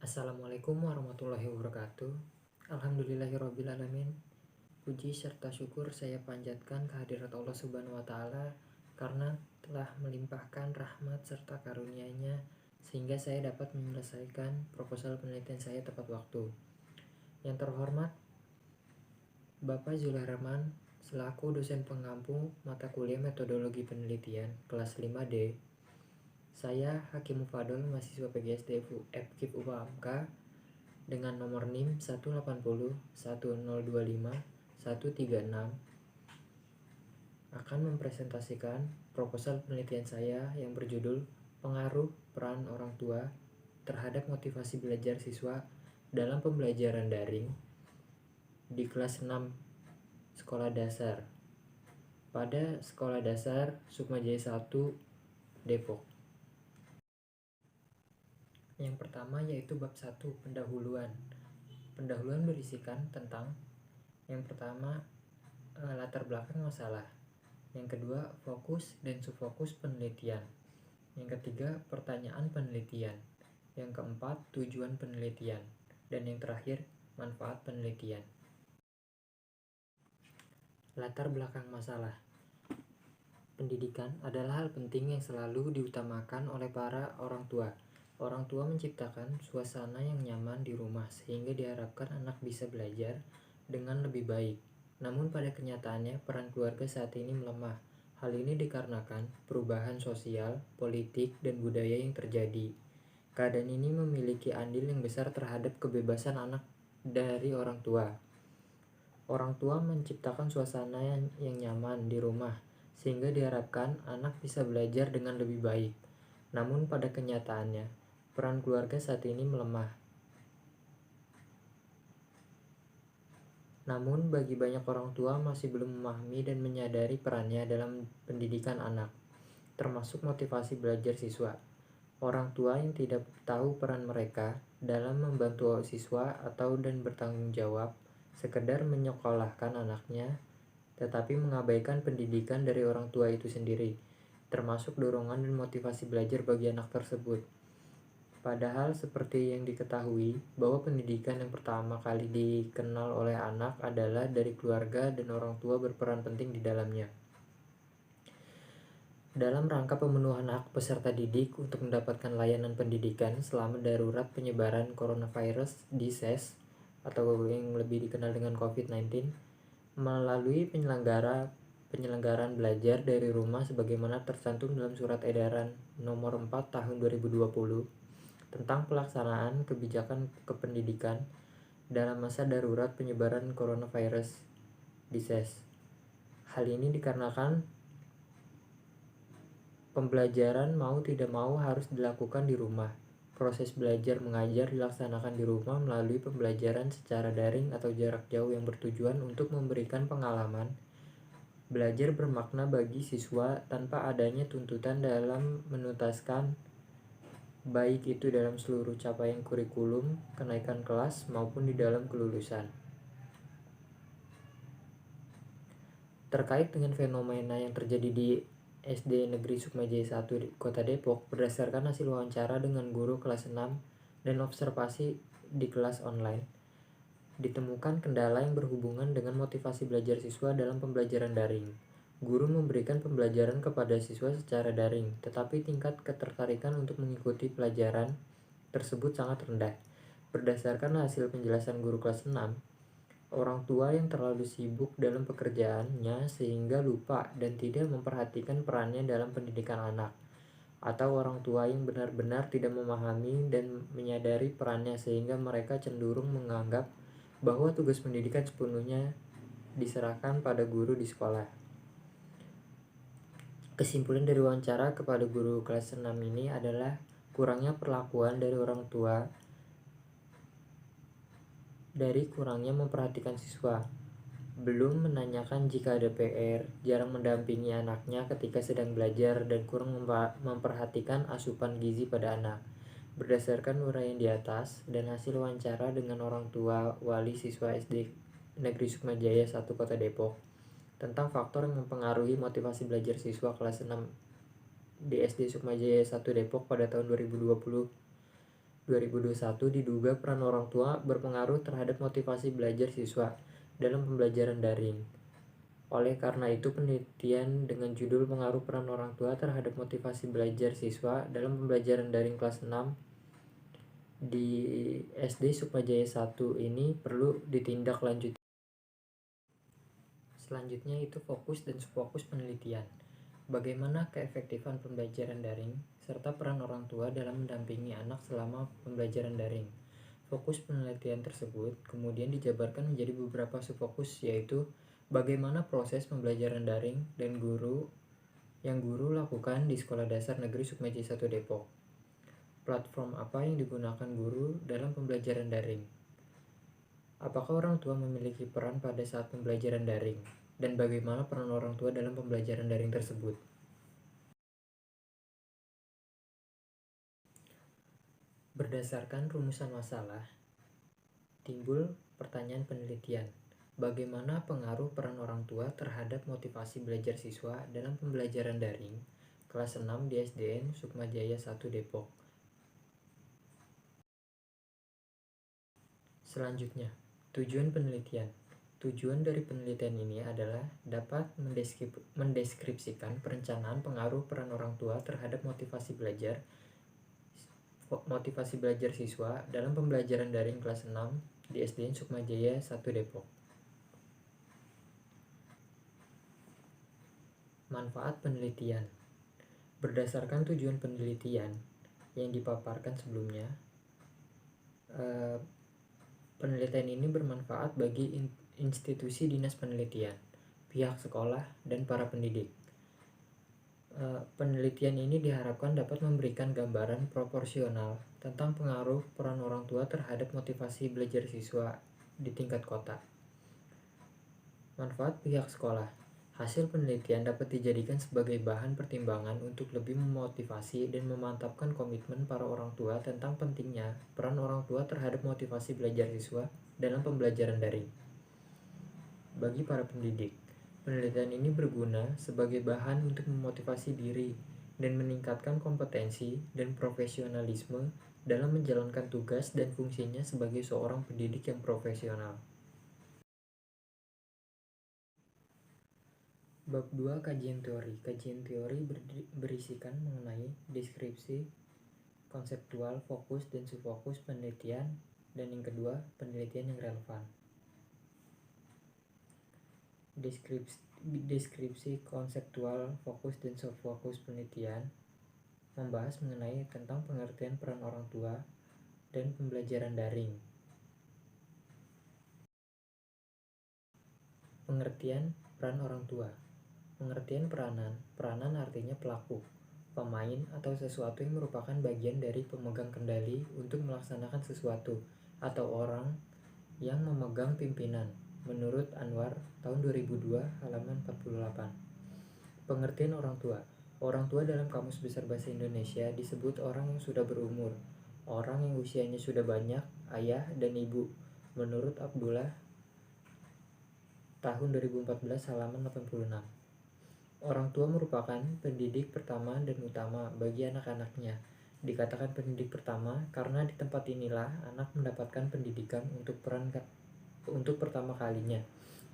Assalamualaikum warahmatullahi wabarakatuh. Alhamdulillahirrabbilalamin. Puji serta syukur saya panjatkan kehadirat Allah Subhanahu wa Ta'ala karena telah melimpahkan rahmat serta karunia-Nya sehingga saya dapat menyelesaikan proposal penelitian saya tepat waktu. Yang terhormat Bapak Zulharman selaku dosen pengampu mata kuliah metodologi penelitian kelas 5D. Saya Hakim Mufadol, mahasiswa PGSD FKIP UPAMK dengan nomor NIM 180 1025 136 akan mempresentasikan proposal penelitian saya yang berjudul Pengaruh Peran Orang Tua terhadap Motivasi Belajar Siswa dalam Pembelajaran Daring di kelas 6 Sekolah Dasar pada Sekolah Dasar Sukmajaya 1 Depok. Yang pertama yaitu bab 1, pendahuluan. Pendahuluan berisikan tentang yang pertama latar belakang masalah, yang kedua fokus dan subfokus penelitian, yang ketiga pertanyaan penelitian, yang keempat tujuan penelitian, dan yang terakhir manfaat penelitian. Latar belakang masalah. Pendidikan adalah hal penting yang selalu diutamakan oleh para orang tua. Orang tua menciptakan suasana yang nyaman di rumah sehingga diharapkan anak bisa belajar dengan lebih baik. Namun pada kenyataannya peran keluarga saat ini melemah. Hal ini dikarenakan perubahan sosial, politik, dan budaya yang terjadi. Keadaan ini memiliki andil yang besar terhadap kebebasan anak dari orang tua. Orang tua menciptakan suasana yang nyaman di rumah sehingga diharapkan anak bisa belajar dengan lebih baik. Namun pada kenyataannya, peran keluarga saat ini melemah. Namun bagi banyak orang tua masih belum memahami dan menyadari perannya dalam pendidikan anak, termasuk motivasi belajar siswa. Orang tua yang tidak tahu peran mereka dalam membantu siswa atau dan bertanggung jawab sekedar menyekolahkan anaknya, tetapi mengabaikan pendidikan dari orang tua itu sendiri, termasuk dorongan dan motivasi belajar bagi anak tersebut. Padahal seperti yang diketahui bahwa pendidikan yang pertama kali dikenal oleh anak adalah dari keluarga dan orang tua berperan penting di dalamnya. Dalam rangka pemenuhan hak peserta didik untuk mendapatkan layanan pendidikan selama darurat penyebaran coronavirus disease atau yang lebih dikenal dengan COVID-19, melalui penyelenggaraan belajar dari rumah sebagaimana tercantum dalam Surat Edaran Nomor 4 Tahun 2020 tentang pelaksanaan kebijakan kependidikan dalam masa darurat penyebaran coronavirus disease. Hal ini dikarenakan pembelajaran mau tidak mau harus dilakukan di rumah. Proses belajar mengajar dilaksanakan di rumah melalui pembelajaran secara daring atau jarak jauh yang bertujuan untuk memberikan pengalaman belajar bermakna bagi siswa tanpa adanya tuntutan dalam menuntaskan, baik itu dalam seluruh capaian kurikulum, kenaikan kelas, maupun di dalam kelulusan. Terkait dengan fenomena yang terjadi di SD Negeri Sukmajaya 1 Kota Depok, berdasarkan hasil wawancara dengan guru kelas 6 dan observasi di kelas online, ditemukan kendala yang berhubungan dengan motivasi belajar siswa dalam pembelajaran daring. Guru memberikan pembelajaran kepada siswa secara daring, tetapi tingkat ketertarikan untuk mengikuti pelajaran tersebut sangat rendah. Berdasarkan hasil penjelasan guru kelas 6, orang tua yang terlalu sibuk dalam pekerjaannya sehingga lupa dan tidak memperhatikan perannya dalam pendidikan anak, atau orang tua yang benar-benar tidak memahami dan menyadari perannya sehingga mereka cenderung menganggap bahwa tugas pendidikan sepenuhnya diserahkan pada guru di sekolah. Kesimpulan dari wawancara kepada guru kelas 6 ini adalah kurangnya perlakuan dari orang tua, dari kurangnya memperhatikan siswa, belum menanyakan jika ada PR, jarang mendampingi anaknya ketika sedang belajar, dan kurang memperhatikan asupan gizi pada anak. Berdasarkan uraian di atas dan hasil wawancara dengan orang tua wali siswa SD Negeri Sukmajaya 1 Kota Depok tentang faktor yang mempengaruhi motivasi belajar siswa kelas 6 di SD Sukmajaya 1 Depok pada tahun 2020, 2021 diduga peran orang tua berpengaruh terhadap motivasi belajar siswa dalam pembelajaran daring. Oleh karena itu, penelitian dengan judul Pengaruh Peran Orang Tua Terhadap Motivasi Belajar Siswa dalam Pembelajaran Daring kelas 6 di SD Sukmajaya 1 ini perlu ditindaklanjuti. Selanjutnya itu fokus dan subfokus penelitian. Bagaimana keefektifan pembelajaran daring serta peran orang tua dalam mendampingi anak selama pembelajaran daring. Fokus penelitian tersebut kemudian dijabarkan menjadi beberapa subfokus, yaitu bagaimana proses pembelajaran daring dan guru lakukan di Sekolah Dasar Negeri Sukmajaya 1 Depok. Platform apa yang digunakan guru dalam pembelajaran daring? Apakah orang tua memiliki peran pada saat pembelajaran daring? Dan bagaimana peran orang tua dalam pembelajaran daring tersebut? Berdasarkan rumusan masalah, timbul pertanyaan penelitian. Bagaimana pengaruh peran orang tua terhadap motivasi belajar siswa dalam pembelajaran daring kelas 6 di SDN Sukmajaya 1 Depok? Selanjutnya, tujuan penelitian. Tujuan dari penelitian ini adalah dapat mendeskripsikan perencanaan pengaruh peran orang tua terhadap motivasi belajar siswa dalam pembelajaran daring kelas 6 di SDN Sukmajaya 1 Depok. Manfaat penelitian. Berdasarkan tujuan penelitian yang dipaparkan sebelumnya, penelitian ini bermanfaat bagi institusi dinas penelitian, pihak sekolah, dan para pendidik. Penelitian ini diharapkan dapat memberikan gambaran proporsional tentang pengaruh peran orang tua terhadap motivasi belajar siswa di tingkat kota. Manfaat pihak sekolah. Hasil penelitian dapat dijadikan sebagai bahan pertimbangan untuk lebih memotivasi dan memantapkan komitmen para orang tua tentang pentingnya peran orang tua terhadap motivasi belajar siswa dalam pembelajaran daring. Bagi para pendidik, penelitian ini berguna sebagai bahan untuk memotivasi diri dan meningkatkan kompetensi dan profesionalisme dalam menjalankan tugas dan fungsinya sebagai seorang pendidik yang profesional. Bab 2 Kajian Teori. Kajian teori berisikan mengenai deskripsi, konseptual, fokus, dan subfokus penelitian, dan yang kedua, penelitian yang relevan. Deskripsi konseptual, fokus, dan subfokus penelitian membahas mengenai tentang pengertian peran orang tua dan pembelajaran daring. Pengertian peran orang tua. Pengertian peranan artinya pelaku, pemain, atau sesuatu yang merupakan bagian dari pemegang kendali untuk melaksanakan sesuatu, atau orang yang memegang pimpinan. Menurut Anwar, tahun 2002, halaman 48. Pengertian orang tua. Orang tua dalam Kamus Besar Bahasa Indonesia disebut orang yang sudah berumur, orang yang usianya sudah banyak, ayah dan ibu. Menurut Abdullah, tahun 2014, halaman 86. Orang tua merupakan pendidik pertama dan utama bagi anak-anaknya. Dikatakan pendidik pertama karena di tempat inilah anak mendapatkan pendidikan untuk pertama kalinya,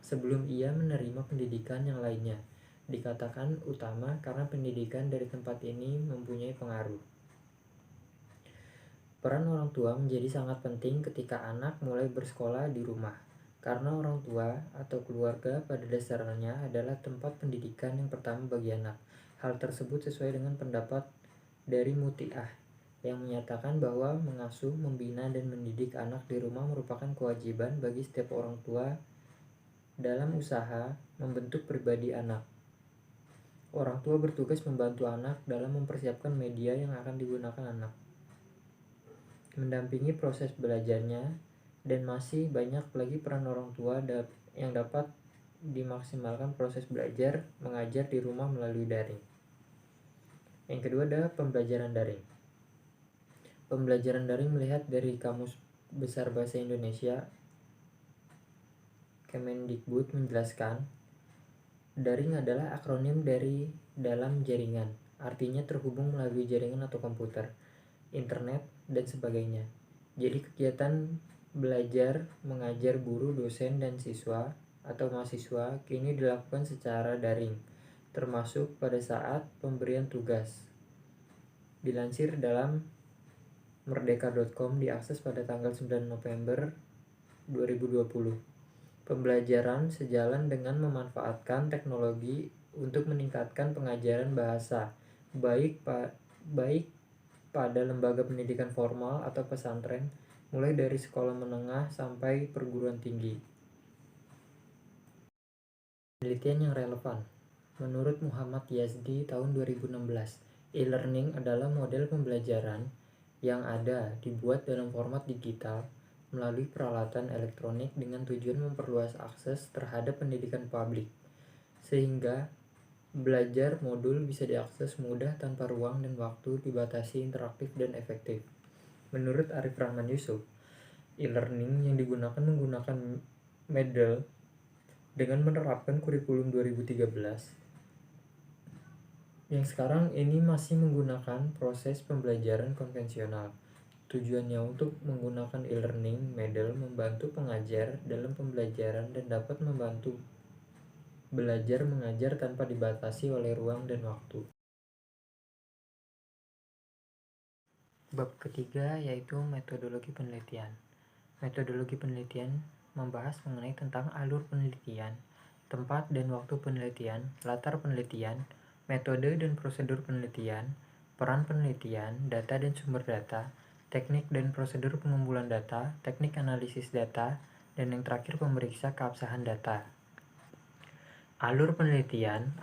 sebelum ia menerima pendidikan yang lainnya. Dikatakan utama karena pendidikan dari tempat ini mempunyai pengaruh. Peran orang tua menjadi sangat penting ketika anak mulai bersekolah di rumah, karena orang tua atau keluarga pada dasarnya adalah tempat pendidikan yang pertama bagi anak. Hal tersebut sesuai dengan pendapat dari Muti'ah yang menyatakan bahwa mengasuh, membina, dan mendidik anak di rumah merupakan kewajiban bagi setiap orang tua dalam usaha membentuk pribadi anak. Orang tua bertugas membantu anak dalam mempersiapkan media yang akan digunakan anak, mendampingi proses belajarnya, dan masih banyak lagi peran orang tua yang dapat dimaksimalkan proses belajar mengajar di rumah melalui daring. Yang kedua adalah pembelajaran daring. Pembelajaran daring melihat dari Kamus Besar Bahasa Indonesia, Kemendikbud menjelaskan, daring adalah akronim dari dalam jaringan, artinya terhubung melalui jaringan atau komputer, internet, dan sebagainya. Jadi kegiatan belajar mengajar guru, dosen, dan siswa atau mahasiswa kini dilakukan secara daring, termasuk pada saat pemberian tugas. Dilansir dalam merdeka.com, diakses pada tanggal 9 November 2020. Pembelajaran sejalan dengan memanfaatkan teknologi untuk meningkatkan pengajaran bahasa, baik pada lembaga pendidikan formal atau pesantren, mulai dari sekolah menengah sampai perguruan tinggi. Penelitian yang relevan. Menurut Muhammad Yazdi tahun 2016, e-learning adalah model pembelajaran yang dibuat dalam format digital melalui peralatan elektronik dengan tujuan memperluas akses terhadap pendidikan publik, sehingga belajar modul bisa diakses mudah tanpa ruang dan waktu dibatasi, interaktif dan efektif. Menurut Arif Rahman Yusuf, e-learning yang menggunakan Moodle dengan menerapkan kurikulum 2013 yang sekarang ini masih menggunakan proses pembelajaran konvensional. Tujuannya untuk menggunakan e-learning Moodle membantu pengajar dalam pembelajaran dan dapat membantu belajar mengajar tanpa dibatasi oleh ruang dan waktu. Bab ketiga yaitu metodologi penelitian. Metodologi penelitian membahas mengenai tentang alur penelitian, tempat dan waktu penelitian, latar penelitian, metode dan prosedur penelitian, peran penelitian, data dan sumber data, teknik dan prosedur pengumpulan data, teknik analisis data, dan yang terakhir pemeriksa keabsahan data. Alur penelitian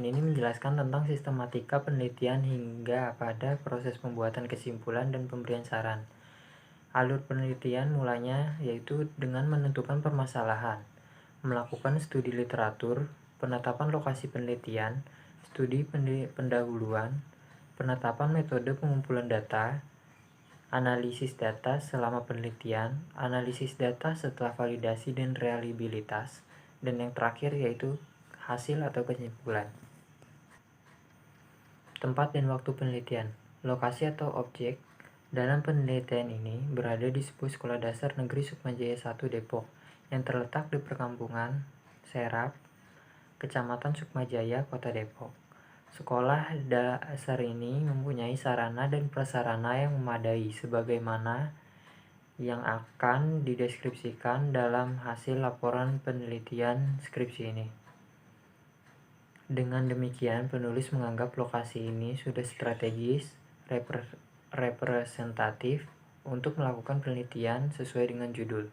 ini menjelaskan tentang sistematika penelitian hingga pada proses pembuatan kesimpulan dan pemberian saran. Alur penelitian mulanya yaitu dengan menentukan permasalahan, melakukan studi literatur, penetapan lokasi penelitian, studi pendahuluan, penetapan metode pengumpulan data, analisis data selama penelitian, analisis data setelah validasi dan reliabilitas, dan yang terakhir yaitu hasil atau kesimpulan. Tempat dan waktu penelitian. Lokasi atau objek dalam penelitian ini berada di sebuah sekolah dasar negeri Sukmajaya 1 Depok yang terletak di perkampungan Serap, Kecamatan Sukmajaya, Kota Depok. Sekolah dasar ini mempunyai sarana dan prasarana yang memadai sebagaimana yang akan dideskripsikan dalam hasil laporan penelitian skripsi ini. Dengan demikian, penulis menganggap lokasi ini sudah strategis, representatif untuk melakukan penelitian sesuai dengan judul.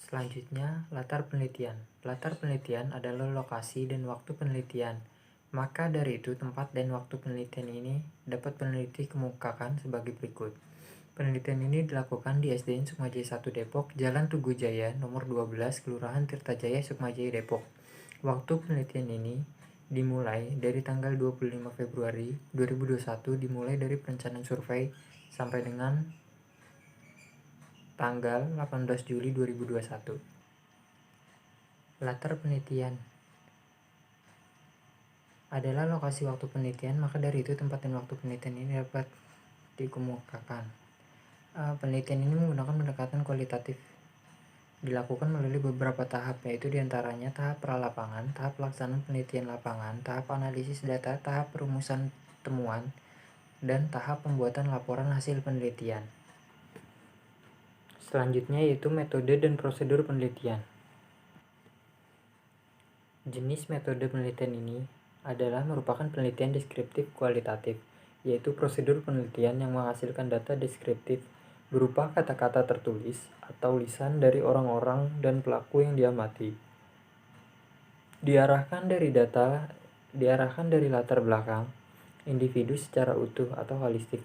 Selanjutnya, latar penelitian. Latar penelitian adalah lokasi dan waktu penelitian. Maka dari itu, tempat dan waktu penelitian ini dapat peneliti kemukakan sebagai berikut. Penelitian ini dilakukan di SDN Sukmajaya 1 Depok, Jalan Tugu Jaya, nomor 12, Kelurahan Tirtajaya, Sukmajaya, Depok. Waktu penelitian ini dimulai dari tanggal 25 Februari 2021, dimulai dari perencanaan survei sampai dengan tanggal 18 Juli 2021. Latar penelitian adalah lokasi waktu penelitian, maka dari itu tempat dan waktu penelitian ini dapat dikemukakan. Penelitian ini menggunakan pendekatan kualitatif, dilakukan melalui beberapa tahap, yaitu diantaranya tahap pralapangan, tahap pelaksanaan penelitian lapangan, tahap analisis data, tahap perumusan temuan, dan tahap pembuatan laporan hasil penelitian. Selanjutnya yaitu metode dan prosedur penelitian. Jenis metode penelitian ini adalah merupakan penelitian deskriptif kualitatif, yaitu prosedur penelitian yang menghasilkan data deskriptif berupa kata-kata tertulis atau lisan dari orang-orang dan pelaku yang diamati. Diarahkan dari latar belakang individu secara utuh atau holistik,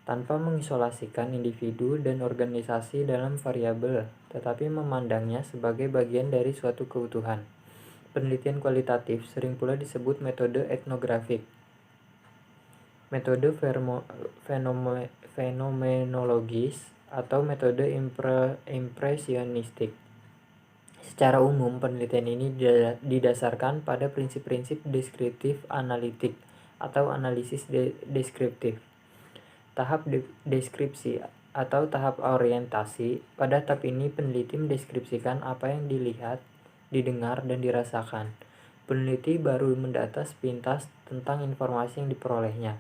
tanpa mengisolasikan individu dan organisasi dalam variabel, tetapi memandangnya sebagai bagian dari suatu keutuhan. Penelitian kualitatif sering pula disebut metode etnografik, metode fenomenologis, atau metode impresionistik. Secara umum, penelitian ini didasarkan pada prinsip-prinsip deskriptif analitik atau analisis deskriptif. Tahap deskripsi atau tahap orientasi. Pada tahap ini peneliti mendeskripsikan apa yang dilihat, didengar, dan dirasakan. Peneliti baru mendata sepintas tentang informasi yang diperolehnya.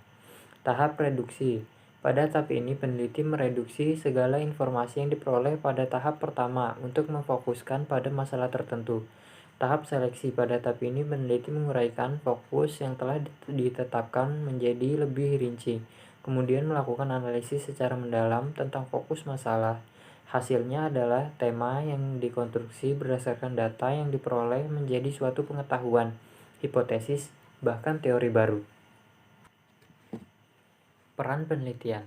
Tahap reduksi. Pada tahap ini peneliti mereduksi segala informasi yang diperoleh pada tahap pertama untuk memfokuskan pada masalah tertentu. Tahap seleksi. Pada tahap ini peneliti menguraikan fokus yang telah ditetapkan menjadi lebih rinci, kemudian melakukan analisis secara mendalam tentang fokus masalah. Hasilnya adalah tema yang dikonstruksi berdasarkan data yang diperoleh menjadi suatu pengetahuan, hipotesis, bahkan teori baru. Peran penelitian.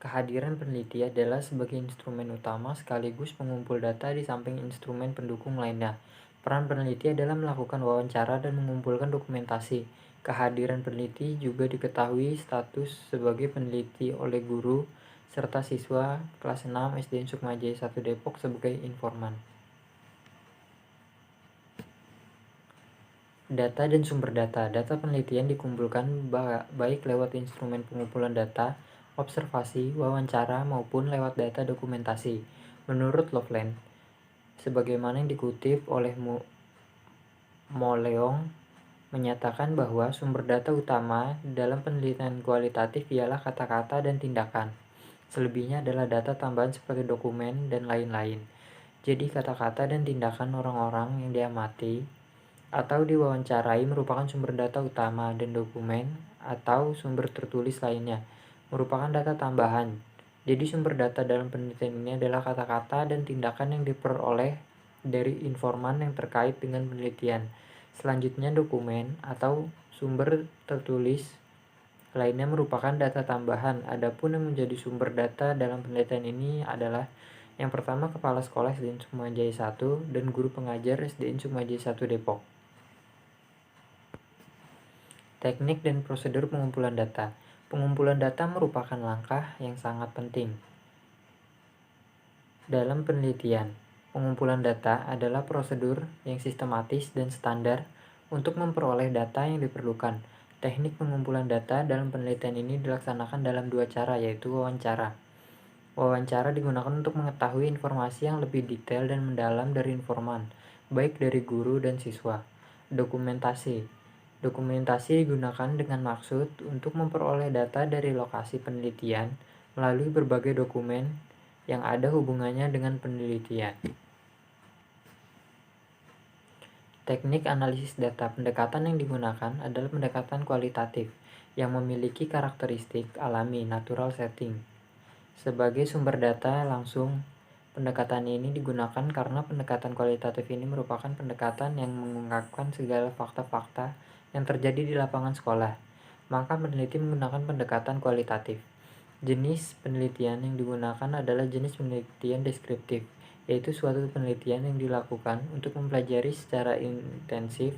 Kehadiran peneliti adalah sebagai instrumen utama sekaligus pengumpul data di samping instrumen pendukung lainnya. Peran peneliti adalah melakukan wawancara dan mengumpulkan dokumentasi. Kehadiran peneliti juga diketahui status sebagai peneliti oleh guru serta siswa kelas 6 SDN Sukmajaya 1 Depok sebagai informan. Data dan sumber data. Data penelitian dikumpulkan baik lewat instrumen pengumpulan data, observasi, wawancara, maupun lewat data dokumentasi. Menurut Loveland, sebagaimana yang dikutip oleh Moleong, menyatakan bahwa sumber data utama dalam penelitian kualitatif ialah kata-kata dan tindakan. Selebihnya adalah data tambahan seperti dokumen dan lain-lain. Jadi kata-kata dan tindakan orang-orang yang diamati atau diwawancarai merupakan sumber data utama, dan dokumen atau sumber tertulis lainnya merupakan data tambahan. Jadi sumber data dalam penelitian ini adalah kata-kata dan tindakan yang diperoleh dari informan yang terkait dengan penelitian. Selanjutnya dokumen atau sumber tertulis lainnya merupakan data tambahan. Adapun yang menjadi sumber data dalam penelitian ini adalah yang pertama Kepala Sekolah SDN Sukmajaya 1 dan Guru Pengajar SDN Sukmajaya 1 Depok. Teknik dan prosedur pengumpulan data. Pengumpulan data merupakan langkah yang sangat penting dalam penelitian. Pengumpulan data adalah prosedur yang sistematis dan standar untuk memperoleh data yang diperlukan. Teknik pengumpulan data dalam penelitian ini dilaksanakan dalam dua cara, yaitu wawancara. Wawancara digunakan untuk mengetahui informasi yang lebih detail dan mendalam dari informan, baik dari guru dan siswa. Dokumentasi. Dokumentasi digunakan dengan maksud untuk memperoleh data dari lokasi penelitian melalui berbagai dokumen yang ada hubungannya dengan penelitian. Teknik analisis data. Pendekatan yang digunakan adalah pendekatan kualitatif yang memiliki karakteristik alami natural setting. Sebagai sumber data langsung, pendekatan ini digunakan karena pendekatan kualitatif ini merupakan pendekatan yang mengungkapkan segala fakta-fakta yang terjadi di lapangan sekolah. Maka peneliti menggunakan pendekatan kualitatif. Jenis penelitian yang digunakan adalah jenis penelitian deskriptif, yaitu suatu penelitian yang dilakukan untuk mempelajari secara intensif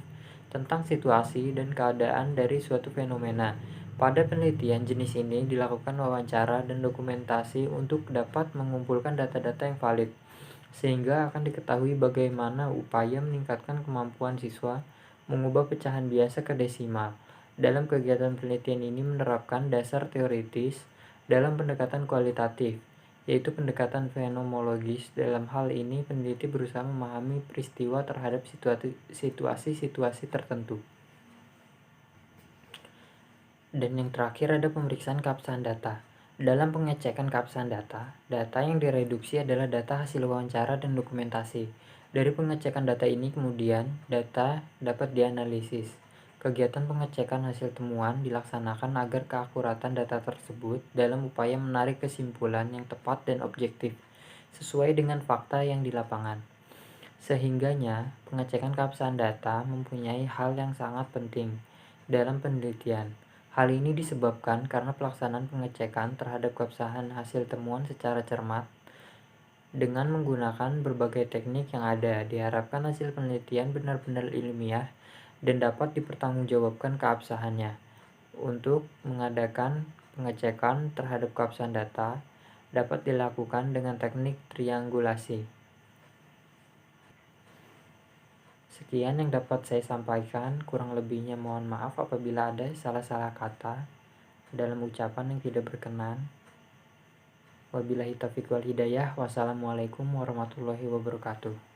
tentang situasi dan keadaan dari suatu fenomena. Pada penelitian jenis ini dilakukan wawancara dan dokumentasi untuk dapat mengumpulkan data-data yang valid, sehingga akan diketahui bagaimana upaya meningkatkan kemampuan siswa mengubah pecahan biasa ke desimal. Dalam kegiatan penelitian ini menerapkan dasar teoritis dalam pendekatan kualitatif, yaitu pendekatan fenomenologis. Dalam hal ini, peneliti berusaha memahami peristiwa terhadap situasi-situasi tertentu. Dan yang terakhir ada pemeriksaan keabsahan data. Dalam pengecekan keabsahan data, data yang direduksi adalah data hasil wawancara dan dokumentasi. Dari pengecekan data ini kemudian, data dapat dianalisis. Kegiatan pengecekan hasil temuan dilaksanakan agar keakuratan data tersebut dalam upaya menarik kesimpulan yang tepat dan objektif, sesuai dengan fakta yang di lapangan. Sehingganya, pengecekan keabsahan data mempunyai hal yang sangat penting dalam penelitian. Hal ini disebabkan karena pelaksanaan pengecekan terhadap keabsahan hasil temuan secara cermat dengan menggunakan berbagai teknik yang ada. Diharapkan hasil penelitian benar-benar ilmiah dan dapat dipertanggungjawabkan keabsahannya. Untuk mengadakan pengecekan terhadap keabsahan data dapat dilakukan dengan teknik triangulasi. Sekian yang dapat saya sampaikan, kurang lebihnya mohon maaf apabila ada salah-salah kata dalam ucapan yang tidak berkenan. Wabillahi taufiq wal hidayah. Wassalamualaikum warahmatullahi wabarakatuh.